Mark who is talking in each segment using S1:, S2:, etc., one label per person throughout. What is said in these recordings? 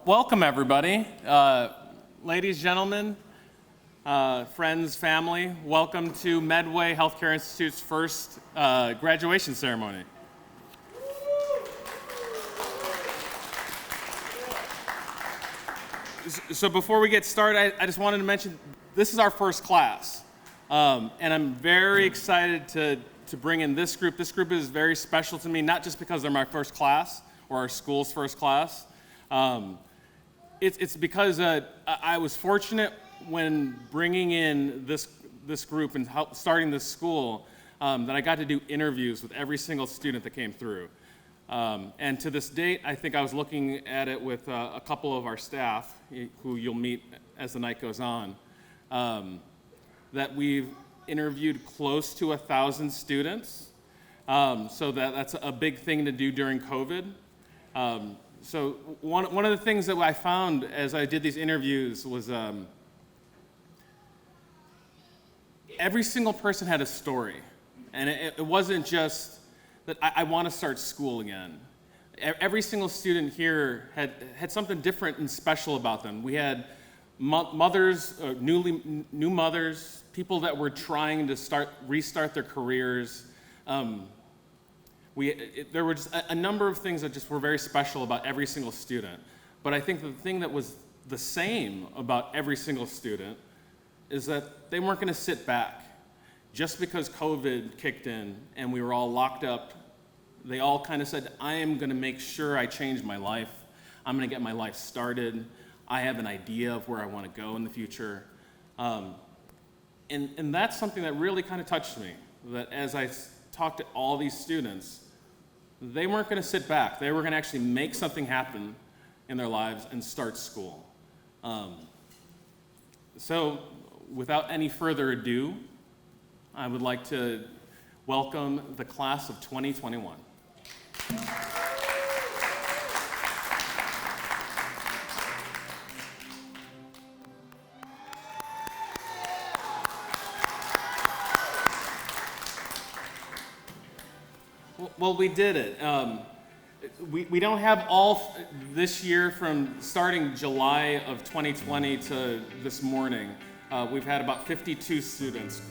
S1: Welcome everybody. Ladies, gentlemen, friends, family, welcome to Medway Healthcare Institute's first graduation ceremony. So before we get started, I just wanted to mention, this is our first class. And I'm very excited to bring in this group. This group is very special to me, not just because they're my first class, or our school's first class. It's because I was fortunate when bringing in this group and starting this school that I got to do interviews with every single student that came through. And to this date, I think I was looking at it with a couple of our staff, who you'll meet as the night goes on, that we've interviewed close to 1,000 students. So that's a big thing to do during COVID. So one of the things that I found as I did these interviews was every single person had a story. And it wasn't just that I want to start school again. Every single student here had something different and special about them. We had mothers, new mothers, people that were trying to restart their careers. There were just a number of things that just were very special about every single student. But I think the thing that was the same about every single student is that they weren't going to sit back. Just because COVID kicked in and we were all locked up, they all kind of said, I am going to make sure I change my life. I'm going to get my life started. I have an idea of where I want to go in the future. And that's something that really kind of touched me, that as I talked to all these students, they weren't going to sit back. They were going to actually make something happen in their lives and start school. So without any further ado, I would like to welcome the class of 2021. Well, we did it. We don't have all this year from starting July of 2020 to this morning. We've had about 52 students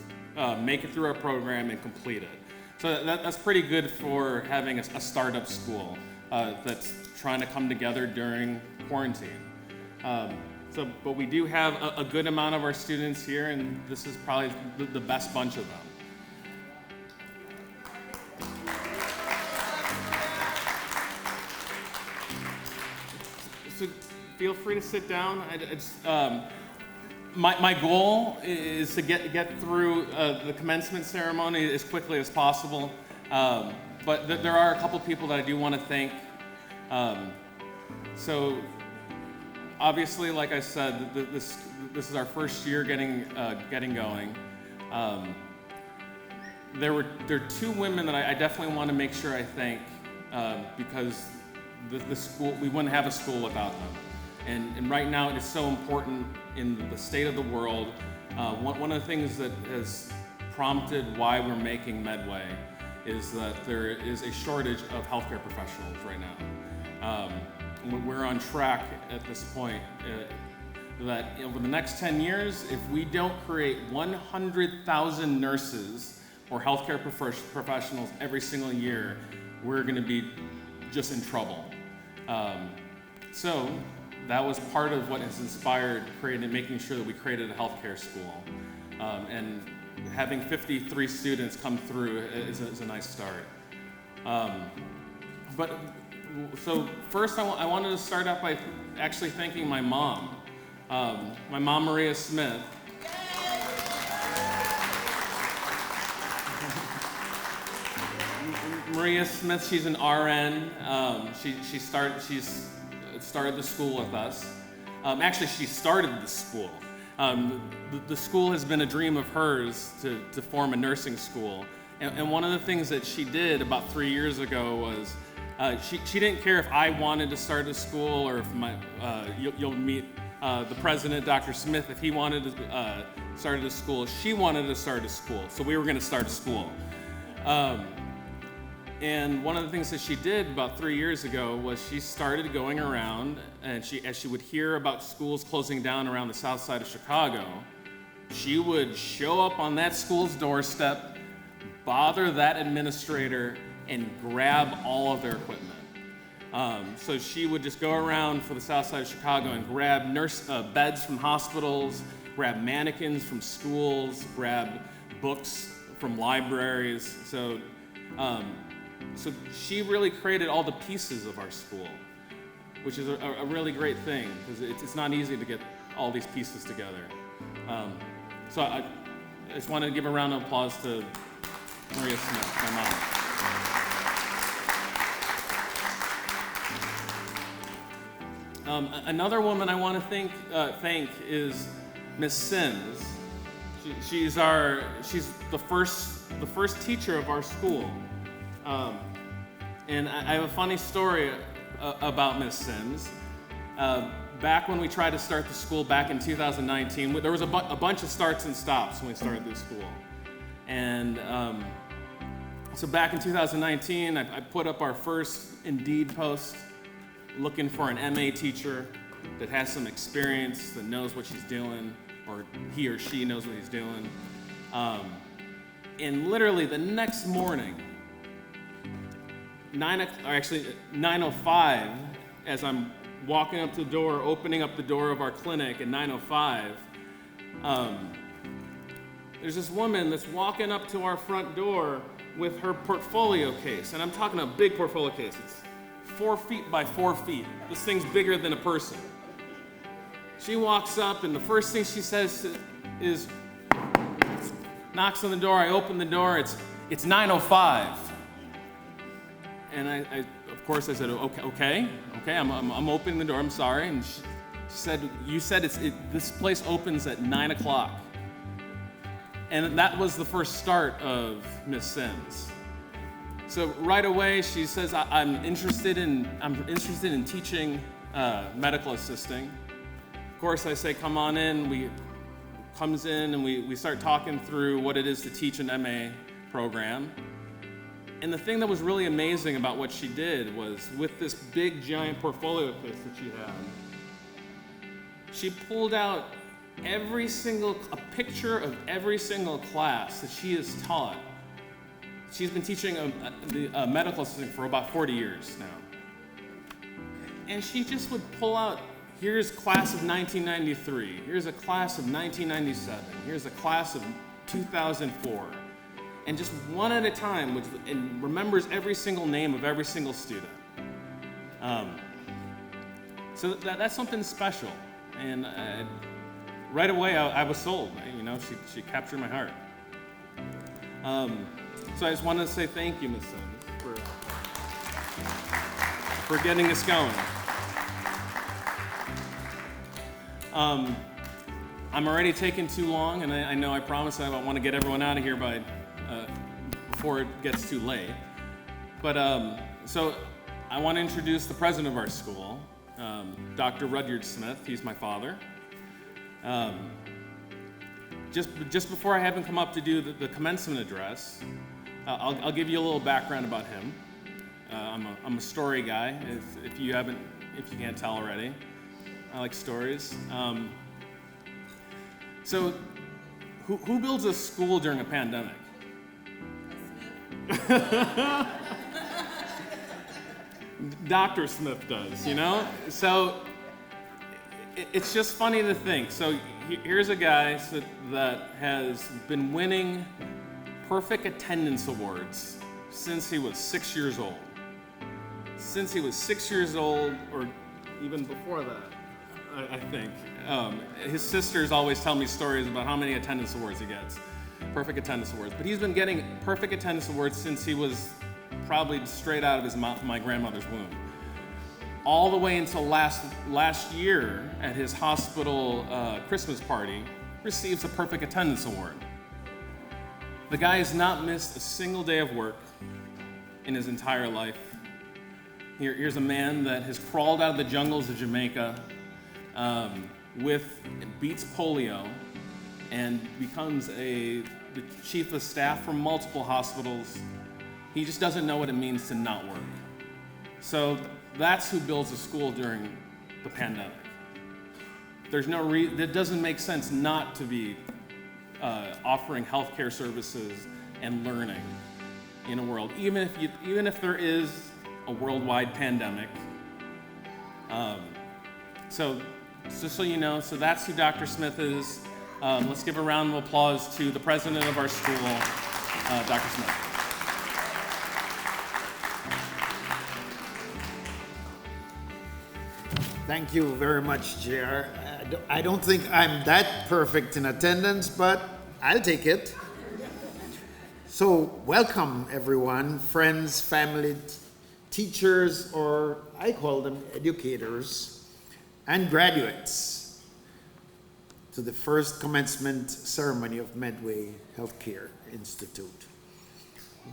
S1: make it through our program and complete it. So that's pretty good for having a startup school that's trying to come together during quarantine. But we do have a good amount of our students here, and this is probably the best bunch of them. So feel free to sit down. My goal is to get through the commencement ceremony as quickly as possible. But there are a couple people that I do want to thank. So obviously, like I said, this is our first year getting going. There are two women that I definitely want to make sure I thank because the school, we wouldn't have a school without them. And right now it is so important in the state of the world. One of the things that has prompted why we're making Medway is that there is a shortage of healthcare professionals right now. We're on track at this point that over the next 10 years, if we don't create 100,000 nurses or healthcare professionals every single year, we're going to be just in trouble. So that was part of what has inspired making sure that we created a healthcare school. And having 53 students come through is a nice start. So first I wanted to start out by actually thanking my mom. My mom, Maria Smith. Maria Smith, she's an RN. She's started the school with us. Actually, she started the school. The school has been a dream of hers to form a nursing school. And one of the things that she did about 3 years ago was she didn't care if I wanted to start a school or if you'll meet the president, Dr. Smith, if he wanted to start a school. She wanted to start a school, so we were going to start a school. And one of the things that she did about 3 years ago was she started going around, and as she would hear about schools closing down around the south side of Chicago, she would show up on that school's doorstep, bother that administrator, and grab all of their equipment. So she would just go around for the south side of Chicago and grab beds from hospitals, grab mannequins from schools, grab books from libraries. So she really created all the pieces of our school, which is a really great thing, because it's not easy to get all these pieces together. So I just wanted to give a round of applause to Maria Smith, my mom. Another woman I want to thank is Miss Sims. She's the first teacher of our school. And I have a funny story about Miss Sims. Back when we tried to start the school back in 2019, there was a bunch of starts and stops when we started this school. And so back in 2019, I put up our first Indeed post looking for an MA teacher that has some experience, that knows what she's doing, or he or she knows what he's doing. And literally the next morning, 9:05, as I'm walking up to the door, opening up the door of our clinic at 9:05, there's this woman that's walking up to our front door with her portfolio case. And I'm talking a big portfolio case. It's 4 feet by 4 feet. This thing's bigger than a person. She walks up, and the first thing she says is, knocks on the door. I open the door. It's 9:05. And I of course I said, okay, I'm opening the door. I'm sorry. And she said, you said this place opens at 9 o'clock. And that was the first start of Miss Sims. So right away she says, I'm interested in teaching medical assisting. Of course I say, come on in. Comes in and we start talking through what it is to teach an MA program. And the thing that was really amazing about what she did was, with this big giant portfolio case that she had, she pulled out a picture of every single class that she has taught. She's been teaching a medical assistant for about 40 years now. And she just would pull out, here's class of 1993, here's a class of 1997, here's a class of 2004. And just one at a time, and remembers every single name of every single student. So that's something special. And right away, I was sold. She captured my heart. So I just wanted to say thank you, Ms. Sims, for getting us going. I'm already taking too long, and I know I promised I want to get everyone out of here before it gets too late. But so I want to introduce the president of our school, Dr. Rudyard Smith. He's my father. Just before I have him come up to do the commencement address, I'll give you a little background about him. I'm a story guy, if you can't tell already. I like stories. So who builds a school during a pandemic? Dr. Smith does, So it's just funny to think. So here's a guy that has been winning perfect attendance awards since he was 6 years old. Since he was 6 years old, or even before that, I think. His sisters always tell me stories about how many attendance awards he gets. Perfect attendance awards. But he's been getting perfect attendance awards since he was probably straight out of my grandmother's womb. All the way until last year at his hospital Christmas party, receives a perfect attendance award. The guy has not missed a single day of work in his entire life. Here's a man that has crawled out of the jungles of Jamaica, beats polio, and becomes the chief of staff for multiple hospitals. He just doesn't know what it means to not work. So that's who builds a school during the pandemic. There's no it doesn't make sense not to be offering healthcare services and learning in a world, even if there is a worldwide pandemic. So just so you know, so that's who Dr. Smith is. Let's give a round of applause to the president of our school, Dr. Smith.
S2: Thank you very much, JR. I don't think I'm that perfect in attendance, but I'll take it. So welcome everyone, friends, family, teachers, or I call them educators, and graduates to the first commencement ceremony of Medway Healthcare Institute.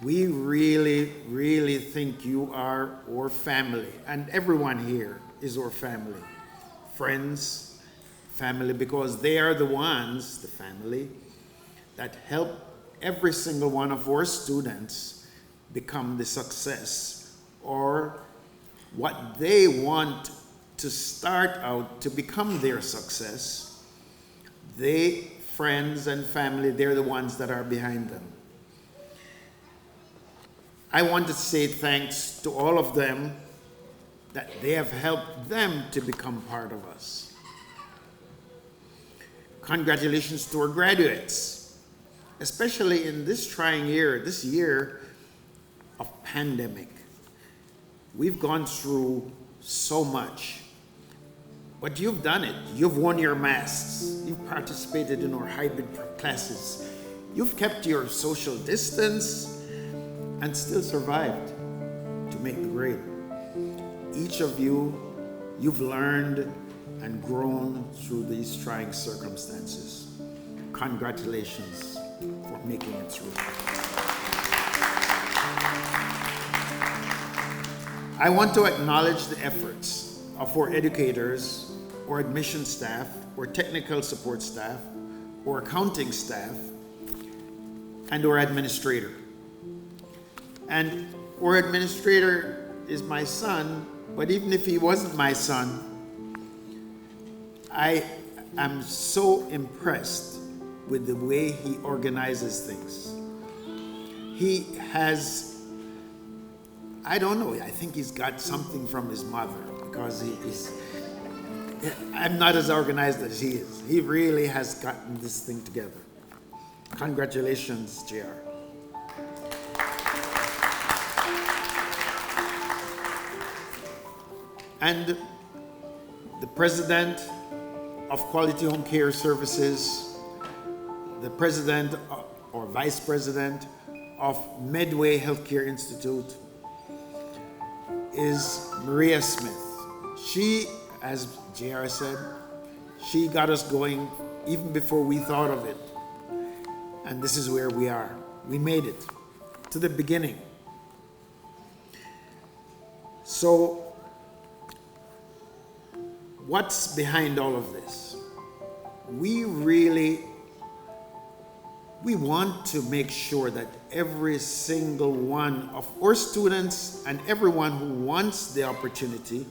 S2: We really, really think you are our family, and everyone here is our family. Friends, family, because they are the ones, the family, that help every single one of our students become the success or what they want to start out to become their success. They, friends and family, they're the ones that are behind them. I want to say thanks to all of them that they have helped them to become part of us. Congratulations to our graduates, especially in this trying year, this year of pandemic. We've gone through so much, but you've done it. You've worn your masks. You've participated in our hybrid classes. You've kept your social distance and still survived to make the grade. Each of you, you've learned and grown through these trying circumstances. Congratulations for making it through. I want to acknowledge the efforts of our educators, our admission staff, our technical support staff, our accounting staff, and our administrator. And our administrator is my son, but even if he wasn't my son, I am so impressed with the way he organizes things. He has, I don't know, I think he's got something from his mother because I'm not as organized as he is. He really has gotten this thing together. Congratulations, JR. And the president of Quality Home Care Services, the president or vice president of Medway Healthcare Institute is Maria Smith. She, as JR said, she got us going even before we thought of it. And this is where we are. We made it to the beginning. So, what's behind all of this? We want to make sure that every single one of our students and everyone who wants the opportunity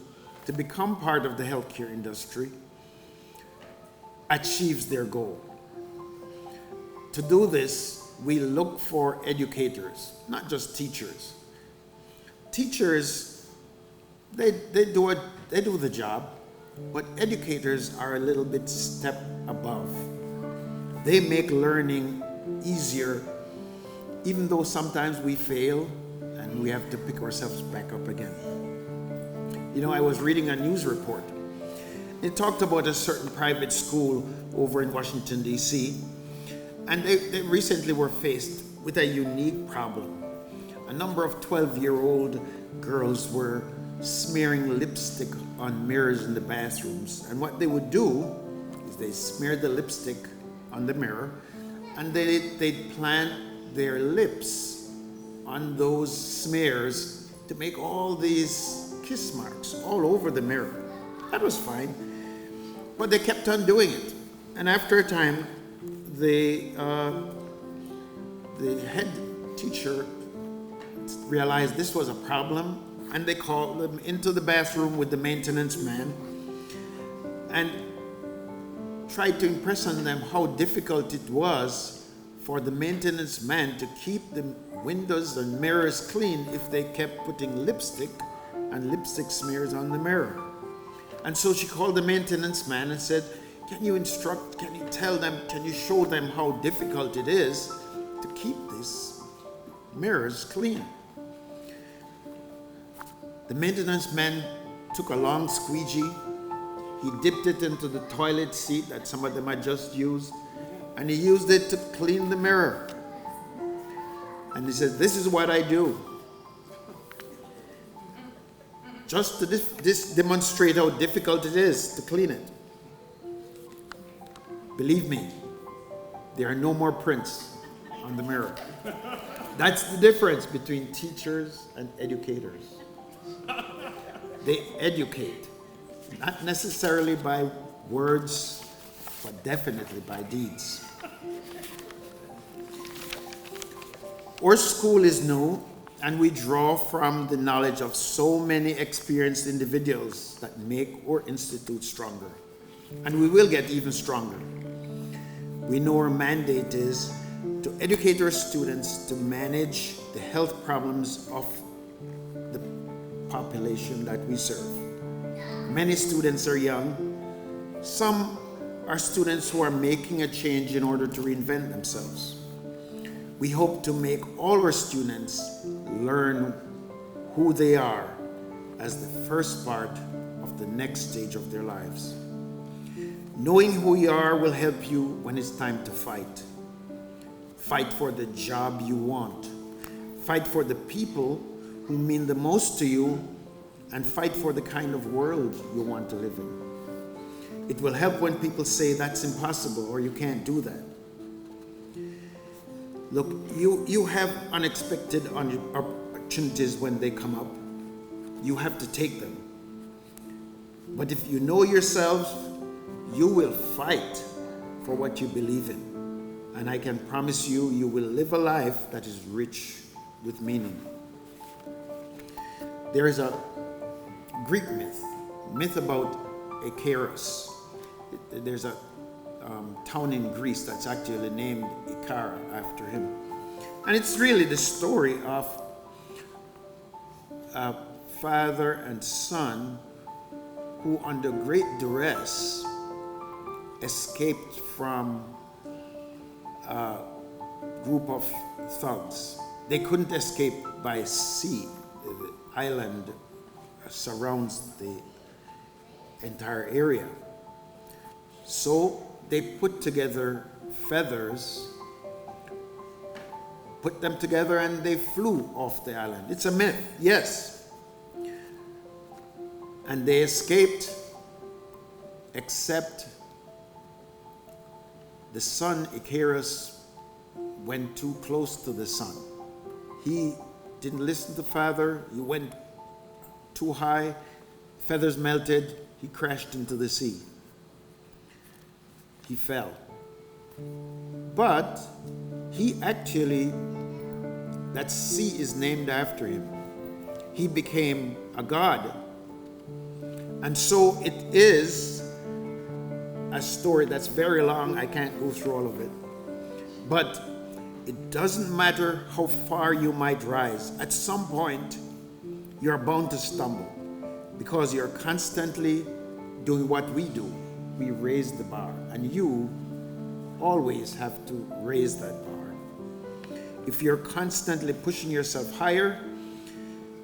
S2: to become part of the healthcare industry achieves their goal. To do this, we look for educators, not just teachers. Teachers, they do the job, but educators are a little bit step above. They make learning easier, even though sometimes we fail and we have to pick ourselves back up again. You know, I was reading a news report. It talked about a certain private school over in Washington, D.C., and they recently were faced with a unique problem. A number of 12-year-old girls were smearing lipstick on mirrors in the bathrooms. And what they would do is they smeared the lipstick on the mirror and they'd plant their lips on those smears to make all these kiss marks all over the mirror. That was fine. But they kept on doing it. And after a time, the head teacher realized this was a problem, and they called them into the bathroom with the maintenance man and tried to impress on them how difficult it was for the maintenance man to keep the windows and mirrors clean if they kept putting lipstick and lipstick smears on the mirror. And so she called the maintenance man and said, can you tell them, can you show them how difficult it is to keep these mirrors clean? The maintenance man took a long squeegee. He dipped it into the toilet seat that some of them had just used, and he used it to clean the mirror. And he said, this is what I do. Just to demonstrate how difficult it is to clean it. Believe me, there are no more prints on the mirror. That's the difference between teachers and educators. They educate, not necessarily by words, but definitely by deeds. Our school is new, and we draw from the knowledge of so many experienced individuals that make our institute stronger. And we will get even stronger. We know our mandate is to educate our students to manage the health problems of the population that we serve. Many students are young. Some are students who are making a change in order to reinvent themselves. We hope to make all our students learn who they are as the first part of the next stage of their lives. Knowing who you are will help you when it's time to fight. Fight for the job you want. Fight for the people who mean the most to you, and fight for the kind of world you want to live in. It will help when people say that's impossible or you can't do that. Look, you have unexpected opportunities when they come up. You have to take them. But if you know yourself, you will fight for what you believe in. And I can promise you, you will live a life that is rich with meaning. There is a Greek myth about Icarus. There's a town in Greece that's actually named Ikara after him. And it's really the story of a father and son who, under great duress, escaped from a group of thugs. They couldn't escape by sea. The island surrounds the entire area. So they put together feathers, put them together, and they flew off the island. It's a myth, yes. And they escaped, except the son, Icarus, went too close to the sun. He didn't listen to father. He went too high. Feathers melted. He crashed into the sea. He fell. But he actually, that sea is named after him. He became a god. And so it is a story that's very long. I can't go through all of it. But it doesn't matter how far you might rise. At some point, you're bound to stumble because you're constantly doing what we do. We raise the bar, and you always have to raise that bar. If you're constantly pushing yourself higher,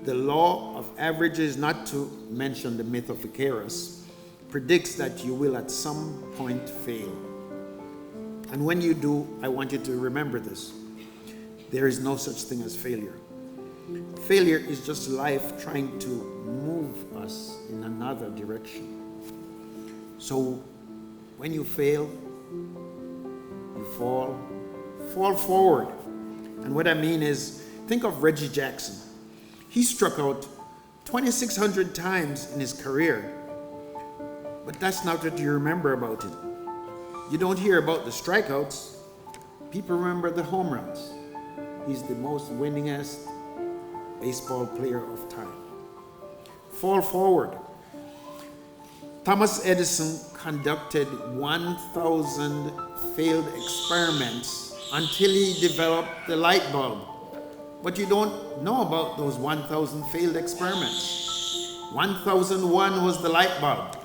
S2: the law of averages, not to mention the myth of Icarus, predicts that you will at some point fail. And when you do, I want you to remember this. There is no such thing as failure. Failure is just life trying to move us in another direction. So when you fail, you fall forward. And what I mean is, think of Reggie Jackson. He struck out 2,600 times in his career, but that's not what you remember about him. You don't hear about the strikeouts. People remember the home runs. He's the most winningest baseball player of time. Fall forward. Thomas Edison conducted 1,000 failed experiments until he developed the light bulb. But you don't know about those 1,000 failed experiments. 1,001 was the light bulb.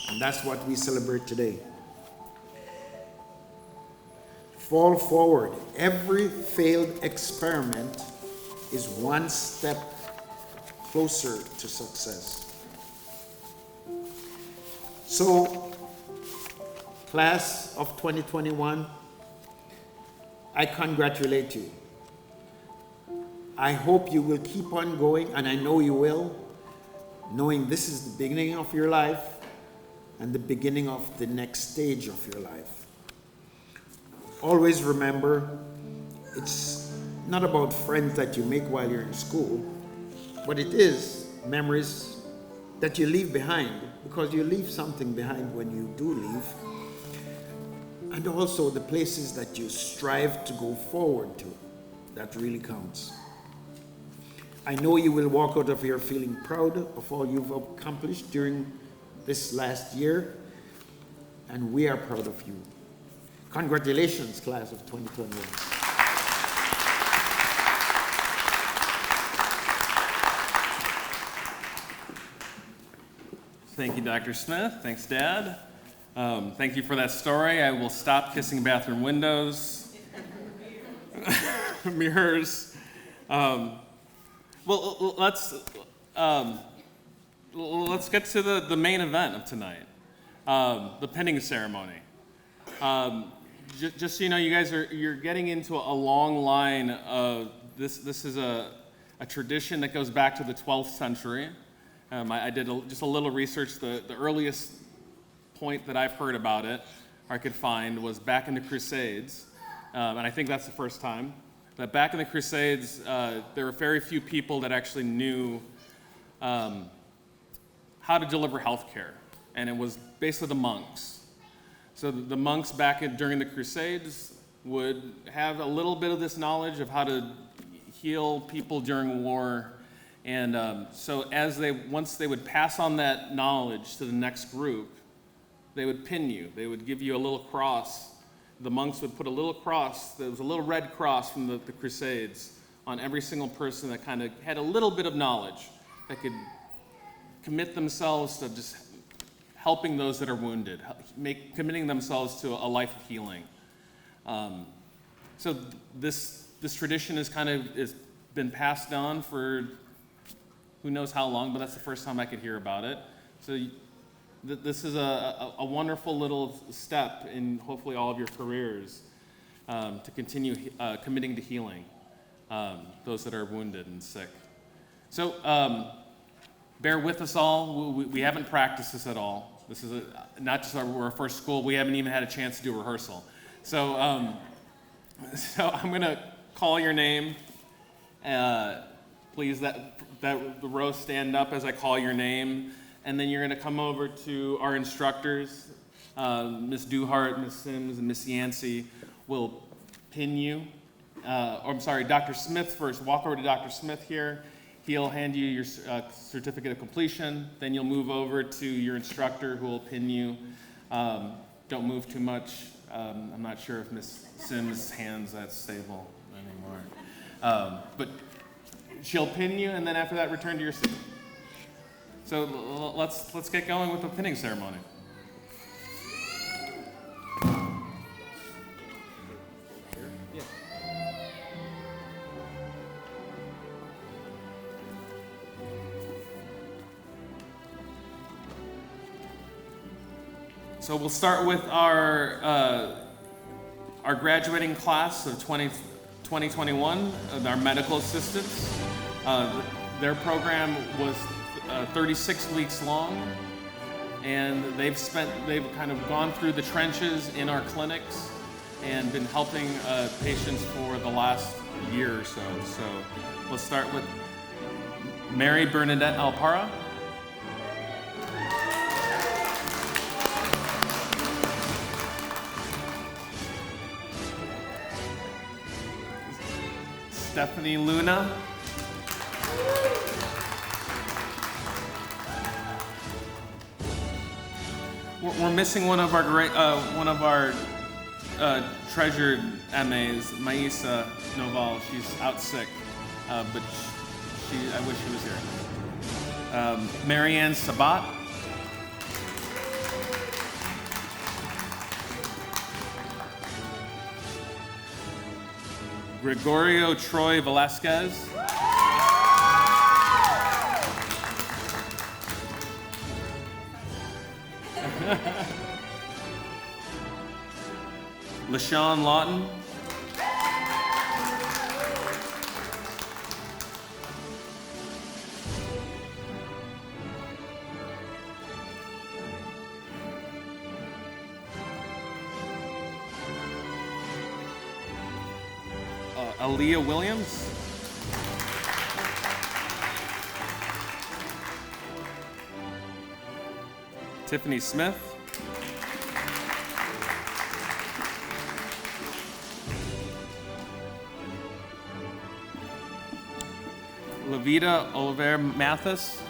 S2: And that's what we celebrate today. Fall forward. Every failed experiment is one step closer to success. So, class of 2021, I congratulate you. I hope you will keep on going, and I know you will, knowing this is the beginning of your life and the beginning of the next stage of your life. Always remember, it's not about friends that you make while you're in school, but it is memories that you leave behind, because you leave something behind when you do leave, and also the places that you strive to go forward to. That really counts. I know you will walk out of here feeling proud of all you've accomplished during this last year, and we are proud of you. Congratulations, class of 2021.
S1: Thank you, Dr. Smith. Thanks, Dad. Thank you for that story. I will stop kissing bathroom windows, mirrors. Well, let's get to the main event of tonight, the pinning ceremony. Just so you know, you guys you're getting into a long line of this. This is a tradition that goes back to the 12th century. I did just a little research. The earliest point that I've heard about it, or I could find, was back in the Crusades, and I think that's the first time. But back in the Crusades, there were very few people that actually knew how to deliver health care, and it was basically the monks. So the monks during the Crusades would have a little bit of this knowledge of how to heal people during war, and so once they would pass on that knowledge to the next group, they would pin you. They would give you a little cross. The monks would put a little cross, there was a little red cross from the Crusades on every single person that kind of had a little bit of knowledge, that could commit themselves to just helping those that are wounded, committing themselves to a life of healing. So this tradition is been passed on for who knows how long, but that's the first time I could hear about it. So this is a wonderful little step in hopefully all of your careers to continue committing to healing those that are wounded and sick. So bear with us all. We haven't practiced this at all. This is not just our first school. We haven't even had a chance to do rehearsal. So I'm going to call your name. Please, that the row stand up as I call your name. And then you're going to come over to our instructors. Ms. Duhart, Ms. Sims, and Ms. Yancey will pin you. Dr. Smith first. Walk over to Dr. Smith here. He'll hand you your certificate of completion. Then you'll move over to your instructor who will pin you. Don't move too much. I'm not sure if Ms. Sims' hand's that stable anymore. But she'll pin you, and then after that, return to your seat. So let's get going with the pinning ceremony. Yeah. So we'll start with our graduating class of 2021, our medical assistants. Their program was 36 weeks long, and they've kind of gone through the trenches in our clinics and been helping patients for the last year or so. So let's start with Mary Bernadette Alpara. Stephanie Luna. We're missing one of our great, treasured MAs, Maisa Noval. She's out sick, but I wish she was here. Marianne Sabat. Gregorio Troy Velasquez. LaShawn Lawton. Aaliyah Williams. Tiffany Smith. Lavita Oliver Mathis.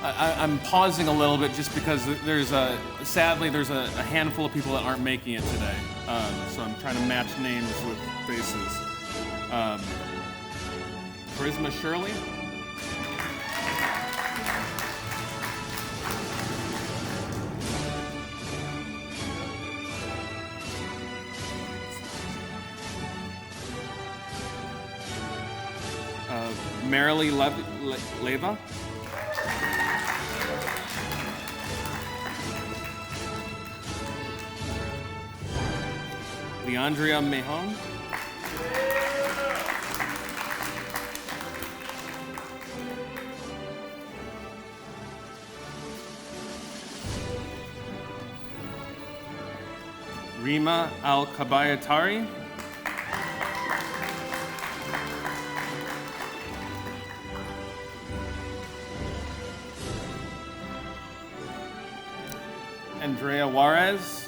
S1: I'm pausing a little bit just because sadly there's a handful of people that aren't making it today. So I'm trying to match names with faces. Charisma Shirley. Marilee Leva. Leandria Mahon. Rima Al-Kabayatari. Andrea Juarez.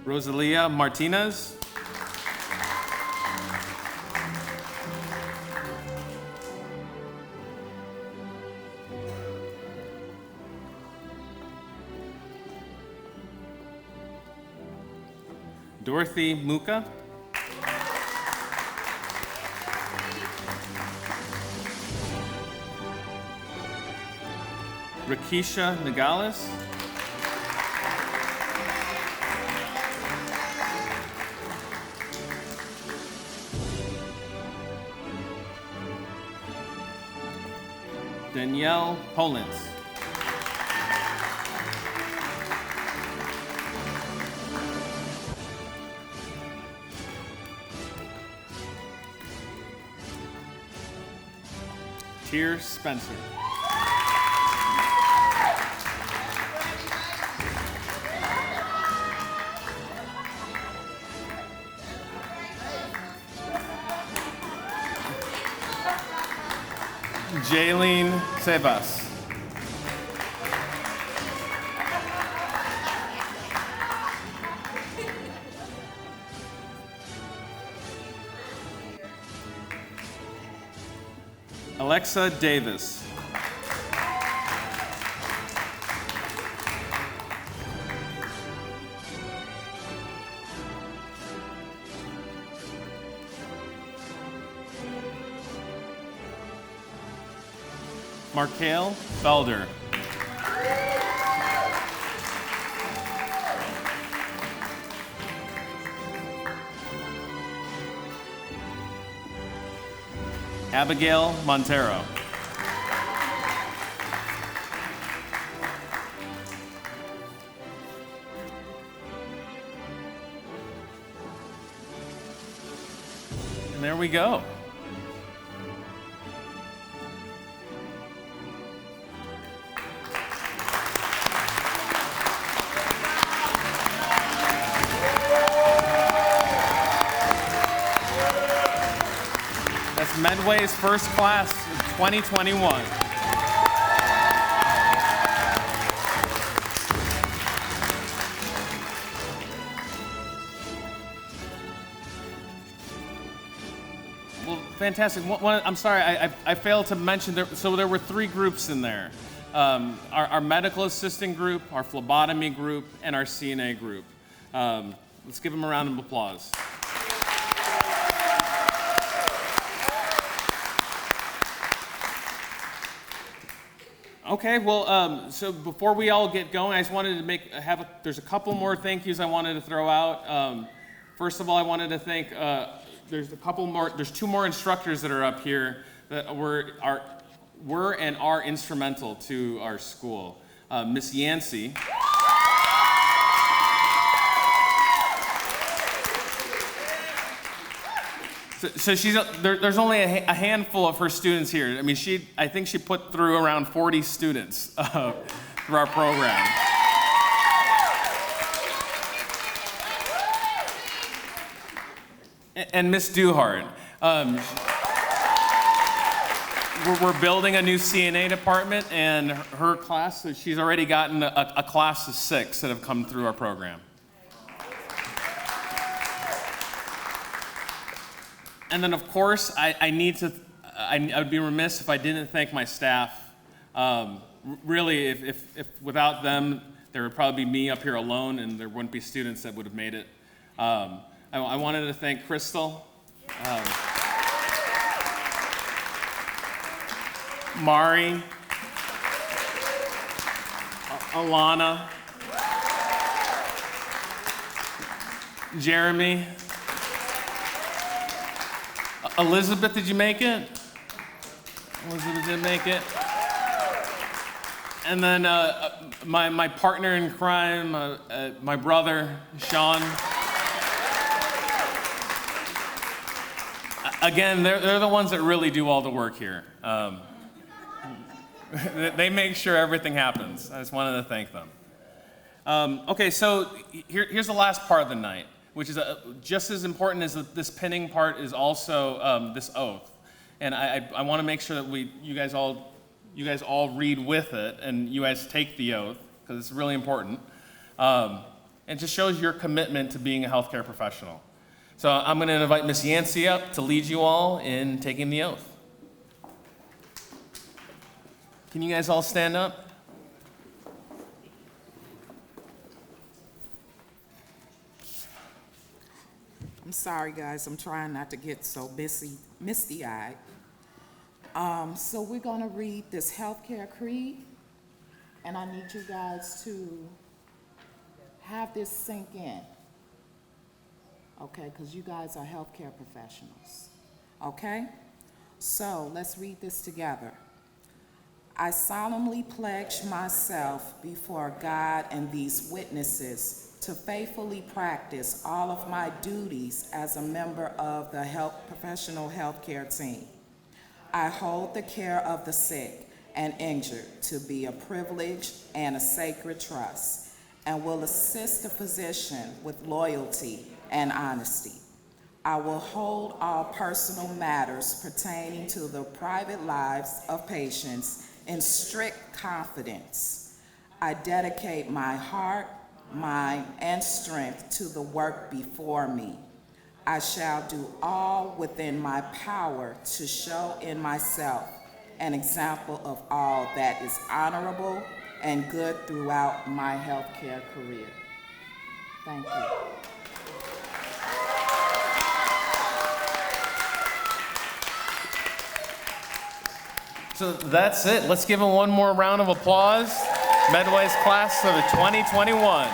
S1: Rosalia Martinez. Dorothy Muka. Rakisha Nagales. Danielle Polens. Tier Spencer. Jaylene Sebas. Alexa Davis. Markale Felder. Abigail Montero. And there we go. Medway's first class of 2021. Well, fantastic. I'm sorry, I failed to mention, so there were 3 groups in there. Our medical assistant group, our phlebotomy group, and our CNA group. Let's give them a round of applause. Okay, well, so before we all get going, I just wanted to there's a couple more thank yous I wanted to throw out. First of all, I wanted to thank, there's 2 more instructors that are up here that were and are instrumental to our school. Miss Yancey. So there's only a handful of her students here. I mean, I think she put through around 40 students through our program. And Miss Duhart. We're building a new CNA department, and her class, so she's already gotten a class of 6 that have come through our program. And then, of course, I would be remiss if I didn't thank my staff. Really, if without them, there would probably be me up here alone, and there wouldn't be students that would have made it. I wanted to thank Crystal, Mari, Alana, Jeremy, Elizabeth, did you make it? Elizabeth did make it. And then my partner in crime, my brother, Sean. Again, they're the ones that really do all the work here. They make sure everything happens. I just wanted to thank them. Okay, so here's the last part of the night, which is just as important as this pinning part is also this oath. And I want to make sure that you guys all read with it, and you guys take the oath, because it's really important. It just shows your commitment to being a healthcare professional. So I'm going to invite Miss Yancey up to lead you all in taking the oath. Can you guys all stand up?
S3: I'm sorry, guys. I'm trying not to get so misty-eyed. So we're going to read this healthcare creed, and I need you guys to have this sink in, okay? Because you guys are healthcare professionals, okay? So let's read this together. I solemnly pledge myself before God and these witnesses to faithfully practice all of my duties as a member of the professional healthcare team. I hold the care of the sick and injured to be a privilege and a sacred trust, and will assist the physician with loyalty and honesty. I will hold all personal matters pertaining to the private lives of patients in strict confidence. I dedicate my heart, mind, and strength to the work before me. I shall do all within my power to show in myself an example of all that is honorable and good throughout my healthcare career. Thank you.
S1: So that's it. Let's give them one more round of applause. Medway's class of 2021.